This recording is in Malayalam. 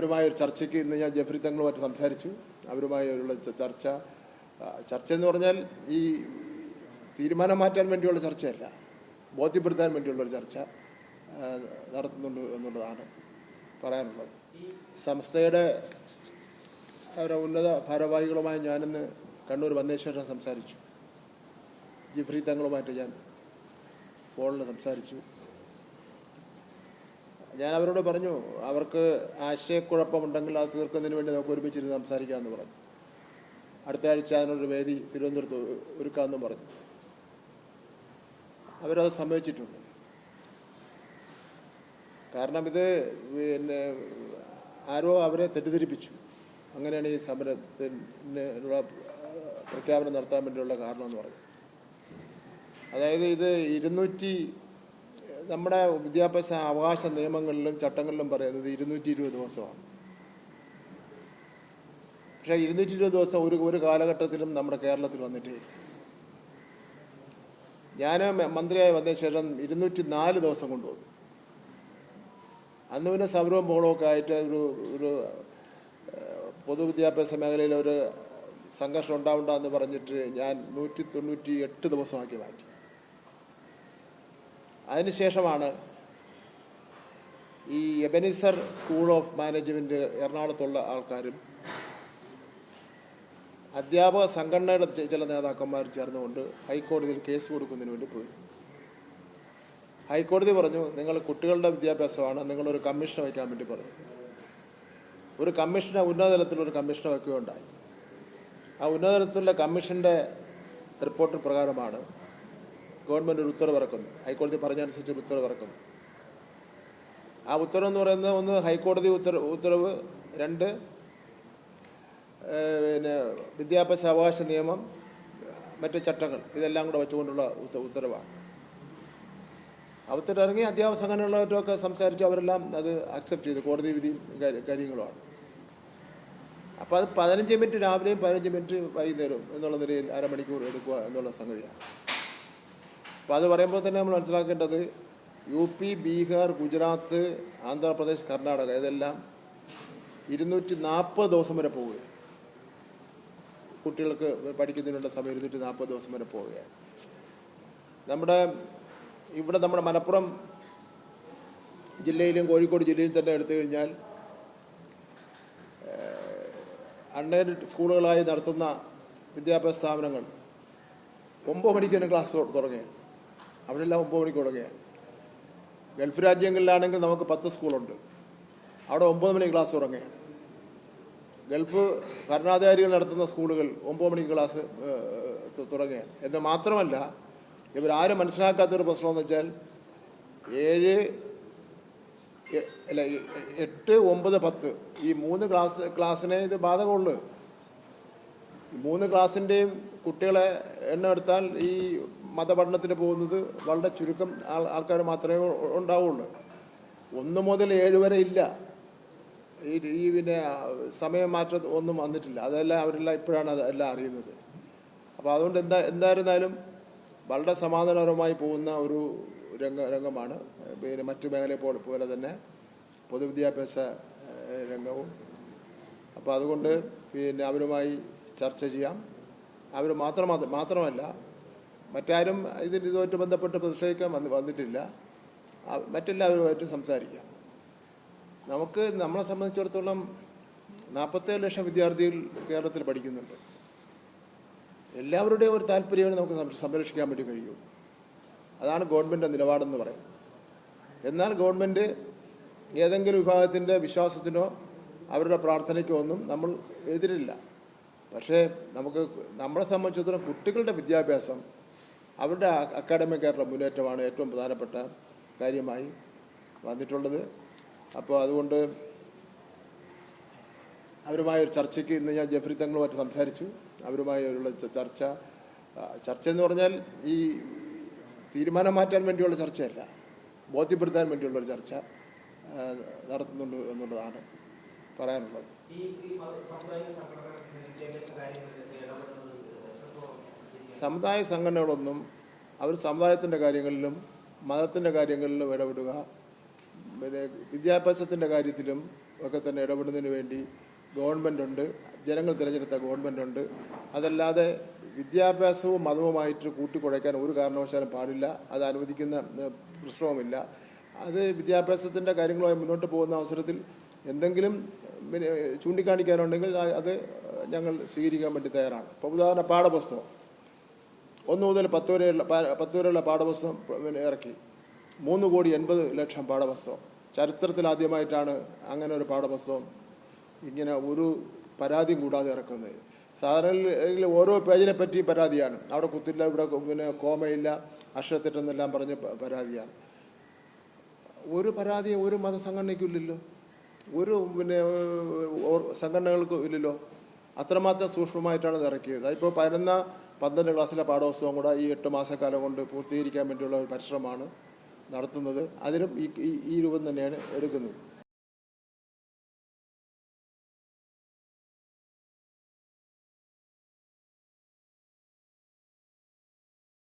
അവരുമായൊരു ചർച്ചയ്ക്ക് ഇന്ന് ഞാൻ ജെഫ്രി തങ്ങളുമായിട്ട് സംസാരിച്ചു. അവരുമായുള്ള ചർച്ച എന്ന് പറഞ്ഞാൽ ഈ തീരുമാനം മാറ്റാൻ വേണ്ടിയുള്ള ചർച്ചയല്ല, ബോധ്യപ്പെടുത്താൻ വേണ്ടിയുള്ളൊരു ചർച്ച നടത്തുന്നുണ്ട് എന്നുള്ളതാണ് പറയാനുള്ളത്. സംസ്ഥയുടെ അവരുടെ ഉന്നത ഭാരവാഹികളുമായി ഞാനിന്ന് കണ്ണൂർ വന്ന ശേഷം സംസാരിച്ചു. ജെഫ്രി തങ്ങളുമായിട്ട് ഞാൻ ഫോണിൽ സംസാരിച്ചു. ഞാൻ അവരോട് പറഞ്ഞു, അവർക്ക് ആശയക്കുഴപ്പമുണ്ടെങ്കിൽ അത് തീർക്കുന്നതിന് വേണ്ടി നമുക്ക് ഒരുമിച്ചിരുന്ന് സംസാരിക്കാമെന്ന് പറഞ്ഞു. അടുത്ത ആഴ്ച അതിനൊരു വേദി തിരുവനന്തപുരത്ത് ഒരുക്കാമെന്നും പറഞ്ഞു. അവരത് സമ്മതിച്ചിട്ടുണ്ട്. കാരണം ഇത് ആരോ അവരെ തെറ്റിദ്ധരിപ്പിച്ചു. അങ്ങനെയാണ് ഈ സമരത്തിനുള്ള പ്രഖ്യാപനം നടത്താൻ വേണ്ടിയുള്ള കാരണം എന്ന് പറഞ്ഞു. അതായത് ഇത് നമ്മുടെ വിദ്യാഭ്യാസ അവകാശ നിയമങ്ങളിലും ചട്ടങ്ങളിലും പറയുന്നത് 220 ദിവസമാണ്. പക്ഷേ 220 ദിവസം ഒരു കാലഘട്ടത്തിലും നമ്മുടെ കേരളത്തിൽ വന്നിട്ടേ. ഞാൻ മന്ത്രിയായി വന്ന ശേഷം 204 ദിവസം കൊണ്ടുവന്നു. അന്ന് പിന്നെ സമരവും ബഹളമൊക്കെ ആയിട്ട് ഒരു പൊതുവിദ്യാഭ്യാസ മേഖലയിൽ ഒരു സംഘർഷം ഉണ്ടാവണ്ടെന്ന് പറഞ്ഞിട്ട് ഞാൻ 198 ദിവസമാക്കി മാറ്റി. അതിനുശേഷമാണ് ഈ എബനിസർ സ്കൂൾ ഓഫ് മാനേജ്മെൻറ്റ് എറണാകുളത്തുള്ള ആൾക്കാരും അധ്യാപക സംഘടനയുടെ ചില നേതാക്കന്മാർ ചേർന്നുകൊണ്ട് ഹൈക്കോടതിയിൽ കേസ് കൊടുക്കുന്നതിന് വേണ്ടി പോയി. ഹൈക്കോടതി പറഞ്ഞു, നിങ്ങൾ കുട്ടികളുടെ വിദ്യാഭ്യാസമാണ്, നിങ്ങളൊരു കമ്മീഷനെ വയ്ക്കാൻ വേണ്ടി പറഞ്ഞു. ഒരു കമ്മീഷനെ ഉന്നതതലത്തിലൊരു കമ്മീഷനെ വയ്ക്കുകയുണ്ടായി. ആ ഉന്നതതലത്തിലുള്ള കമ്മീഷൻ്റെ റിപ്പോർട്ട് പ്രകാരമാണ് ഗവൺമെൻറ് ഒരു ഉത്തരവിറക്കുന്നു. ഹൈക്കോടതി പറഞ്ഞനുസരിച്ച് ഒരു ഉത്തരവിറക്കുന്നു. ആ ഉത്തരവെന്ന് പറയുന്നത്, ഒന്ന് ഹൈക്കോടതി ഉത്തരവ്, 2 വിദ്യാഭ്യാസ അവകാശ നിയമം, മറ്റ് ചട്ടങ്ങൾ, ഇതെല്ലാം കൂടെ വെച്ചുകൊണ്ടുള്ള ഉത്തരവാണ്. ആ ഉത്തരവ് ഇറങ്ങി അധ്യാപക സംഘടനകളായിട്ടൊക്കെ സംസാരിച്ചു. അവരെല്ലാം അത് അക്സെപ്റ്റ് ചെയ്തു. കോടതി വിധിയും കാര്യങ്ങളുമാണ്. അപ്പോൾ അത് 15 മിനിറ്റ് രാവിലെയും 15 മിനിറ്റ് വൈകുന്നേരവും എന്നുള്ള നിലയിൽ അരമണിക്കൂർ എടുക്കുക എന്നുള്ള സംഗതിയാണ്. അപ്പോൾ അത് പറയുമ്പോൾ തന്നെ നമ്മൾ മനസ്സിലാക്കേണ്ടത് UP, ബീഹാർ, ഗുജറാത്ത്, ആന്ധ്രാപ്രദേശ്, കർണാടക ഇതെല്ലാം 240 ദിവസം വരെ പോവുകയാണ്. കുട്ടികൾക്ക് പഠിക്കുന്നതിനുള്ള സമയം 240 ദിവസം വരെ പോവുകയാണ്. നമ്മുടെ മലപ്പുറം ജില്ലയിലും കോഴിക്കോട് ജില്ലയിലും തന്നെ എടുത്തു കഴിഞ്ഞാൽ അൺഎയ്ഡഡ് സ്കൂളുകളായി നടത്തുന്ന വിദ്യാഭ്യാസ സ്ഥാപനങ്ങൾ 9 മണിക്ക് തന്നെ ക്ലാസ് തുടങ്ങുകയാണ്. അവിടെല്ലാം 9 മണിക്ക് തുടങ്ങുകയാണ്. ഗൾഫ് രാജ്യങ്ങളിലാണെങ്കിൽ നമുക്ക് 10 സ്കൂളുണ്ട്, അവിടെ 9 മണിക്ക് ക്ലാസ് തുടങ്ങുകയാണ്. ഗൾഫ് ഭരണാധികാരികൾ നടത്തുന്ന സ്കൂളുകൾ 9 മണിക്ക് ക്ലാസ് തുടങ്ങുകയാണ്. എന്ന് മാത്രമല്ല, ഇവരാരും മനസ്സിലാക്കാത്തൊരു പ്രശ്നമെന്ന് വെച്ചാൽ 8, 9, 10 ഈ 3 ക്ലാസ്സിനെ ഇത് ബാധകമുള്ളൂ. ഈ 3 ക്ലാസ്സിൻ്റെയും കുട്ടികളെ എണ്ണം എടുത്താൽ ഈ മതപഠനത്തിന് പോകുന്നത് വളരെ ചുരുക്കം ആൾക്കാർ മാത്രമേ ഉണ്ടാവുള്ളൂ. 1 മുതൽ 7 വരെ ഇല്ല. ഈ സമയം മാറ്റം ഒന്നും വന്നിട്ടില്ല. അതെല്ലാം അവരെല്ലാം ഇപ്പോഴാണ് അതെല്ലാം അറിയുന്നത്. അപ്പോൾ അതുകൊണ്ട് എന്തായിരുന്നാലും വളരെ സമാധാനപരമായി പോകുന്ന ഒരു രംഗമാണ് മറ്റു മേഖലയെ പോലെ തന്നെ പൊതുവിദ്യാഭ്യാസ രംഗവും. അപ്പോൾ അതുകൊണ്ട് അവരുമായി ചർച്ച ചെയ്യാം. അവർ മാത്രമല്ല, മറ്റാരും ഇതുമായിട്ട് ബന്ധപ്പെട്ട് പ്രതിഷേധിക്കാൻ വന്നിട്ടില്ല. മറ്റെല്ലാവരുമായിട്ടും സംസാരിക്കാം. നമ്മളെ സംബന്ധിച്ചിടത്തോളം 47 ലക്ഷം വിദ്യാർത്ഥികൾ കേരളത്തിൽ പഠിക്കുന്നുണ്ട്. എല്ലാവരുടെയും ഒരു താല്പര്യമാണ് നമുക്ക് സംരക്ഷിക്കാൻ വേണ്ടി കഴിയൂ. അതാണ് ഗവൺമെൻറ് നിലപാടെന്ന് പറയുന്നത്. എന്നാൽ ഗവൺമെൻറ് ഏതെങ്കിലും വിഭാഗത്തിൻ്റെ വിശ്വാസത്തിനോ അവരുടെ പ്രാർത്ഥനയ്ക്കോ ഒന്നും നമ്മൾ എതിരില്ല. പക്ഷേ നമ്മളെ സംബന്ധിച്ചിടത്തോളം കുട്ടികളുടെ വിദ്യാഭ്യാസം, അവരുടെ അക്കാഡമിക്കായിട്ടുള്ള മുന്നേറ്റമാണ് ഏറ്റവും പ്രധാനപ്പെട്ട കാര്യമായി വന്നിട്ടുള്ളത്. അപ്പോൾ അതുകൊണ്ട് അവരുമായൊരു ചർച്ചയ്ക്ക് ഇന്ന് ഞാൻ ജെഫ്രി തങ്ങളുമായിട്ട് സംസാരിച്ചു. അവരുമായുള്ള ചർച്ച എന്ന് പറഞ്ഞാൽ ഈ തീരുമാനം മാറ്റാൻ വേണ്ടിയുള്ള ചർച്ചയല്ല, ബോധ്യപ്പെടുത്താൻ വേണ്ടിയുള്ളൊരു ചർച്ച നടത്തുന്നുണ്ട് എന്നുള്ളതാണ് പറയാനുള്ളത്. സമുദായ സംഘടനകളൊന്നും അവർ സമുദായത്തിൻ്റെ കാര്യങ്ങളിലും മതത്തിൻ്റെ കാര്യങ്ങളിലും ഇടപെടുക, വിദ്യാഭ്യാസത്തിൻ്റെ കാര്യത്തിലും ഒക്കെ തന്നെ ഇടപെടുന്നതിന് വേണ്ടി ഗവൺമെൻറ്റുണ്ട്, ജനങ്ങൾ തിരഞ്ഞെടുത്ത ഗവൺമെൻറ്റുണ്ട്. അതല്ലാതെ വിദ്യാഭ്യാസവും മതവുമായിട്ട് കൂട്ടിക്കുഴയ്ക്കാൻ ഒരു കാരണവശാലും പാടില്ല. അത് അനുവദിക്കുന്ന പ്രശ്നവുമില്ല. അത് വിദ്യാഭ്യാസത്തിൻ്റെ കാര്യങ്ങളുമായി മുന്നോട്ട് പോകുന്ന അവസരത്തിൽ എന്തെങ്കിലും ചൂണ്ടിക്കാണിക്കാനുണ്ടെങ്കിൽ അത് ഞങ്ങൾ സ്വീകരിക്കാൻ വേണ്ടി തയ്യാറാണ്. ഇപ്പോൾ ഉദാഹരണം പാഠപുസ്തകം 1 മുതൽ 10 വരെയുള്ള പാഠപുസ്തകം ഇറക്കി. 3,80,00,000 പാഠപുസ്തകം. ചരിത്രത്തിൽ ആദ്യമായിട്ടാണ് അങ്ങനെ ഒരു പാഠപുസ്തകം ഇങ്ങനെ ഒരു പരാതിയും കൂടാതെ ഇറക്കുന്നത്. സാധാരണ ഓരോ പേജിനെ പറ്റി പരാതിയാണ്. അവിടെ കുത്തില്ല, ഇവിടെ കോമയില്ല, അക്ഷരത്തെറ്റെന്നെല്ലാം പറഞ്ഞ് പരാതിയാണ്. ഒരു പരാതി ഒരു മതസംഘടനയ്ക്കില്ലല്ലോ, ഒരു സംഘടനകൾക്കും ഇല്ലല്ലോ. അത്രമാത്രം സൂക്ഷ്മമായിട്ടാണ് ഇത് ഇറക്കിയത്. അതിപ്പോൾ 11-12 ക്ലാസ്സിലെ പാഠപുസ്തകം കൂടെ ഈ 8 മാസക്കാലം കൊണ്ട് പൂർത്തീകരിക്കാൻ വേണ്ടിയുള്ള ഒരു പരിശ്രമമാണ് നടത്തുന്നത്. അതിനും ഈ രൂപം തന്നെയാണ് എടുക്കുന്നത്.